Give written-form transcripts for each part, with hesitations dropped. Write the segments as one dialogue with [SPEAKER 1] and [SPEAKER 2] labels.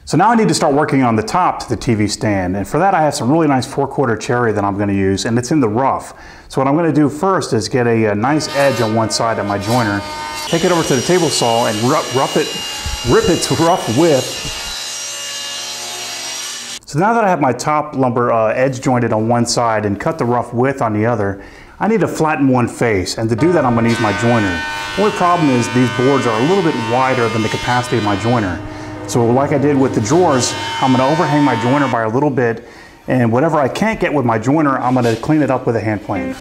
[SPEAKER 1] So now I need to start working on the top to the TV stand, and for that I have some really nice 4/4 cherry that I'm going to use, and it's in the rough. So what I'm going to do first is get a nice edge on one side of my joiner, take it over to the table saw and rip it to rough width. So now that I have my top lumber edge jointed on one side and cut the rough width on the other, I need to flatten one face, and to do that I'm going to use my joiner. The only problem is these boards are a little bit wider than the capacity of my joiner. So like I did with the drawers, I'm going to overhang my joiner by a little bit, and whatever I can't get with my joiner, I'm going to clean it up with a hand plane.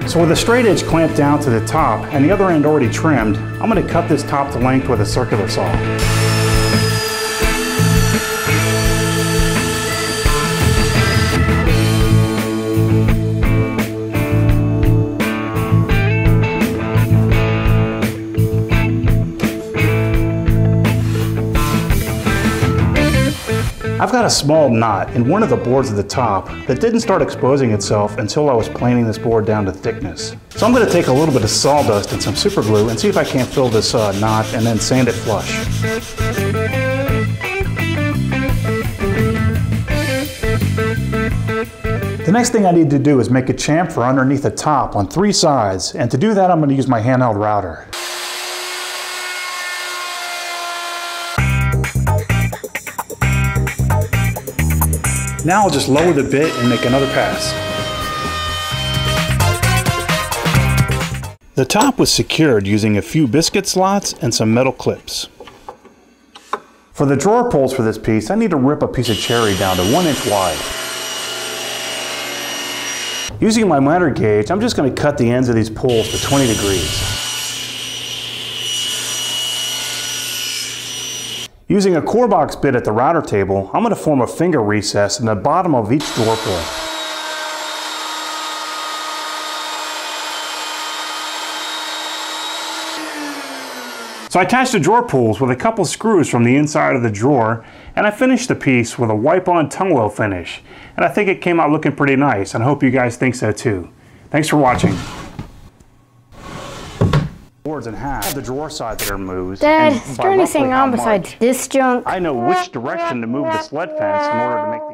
[SPEAKER 1] So with a straight edge clamped down to the top and the other end already trimmed, I'm going to cut this top to length with a circular saw. I've got a small knot in one of the boards at the top that didn't start exposing itself until I was planing this board down to thickness. So I'm going to take a little bit of sawdust and some super glue and see if I can't fill this knot and then sand it flush. The next thing I need to do is make a chamfer underneath the top on 3 sides, and to do that I'm going to use my handheld router. Now I'll just lower the bit and make another pass. The top was secured using a few biscuit slots and some metal clips. For the drawer pulls for this piece, I need to rip a piece of cherry down to 1 inch wide. Using my miter gauge, I'm just going to cut the ends of these pulls to 20 degrees. Using a core box bit at the router table, I'm going to form a finger recess in the bottom of each drawer pull. So I attached the drawer pulls with a couple screws from the inside of the drawer, and I finished the piece with a wipe-on tongue weld finish. And I think it came out looking pretty nice, and I hope you guys think so too. Thanks for watching. Boards in half, the drawer sides that are moved.
[SPEAKER 2] Dad, is there anything on besides this junk?
[SPEAKER 1] I know which direction to move the sled fence in order to make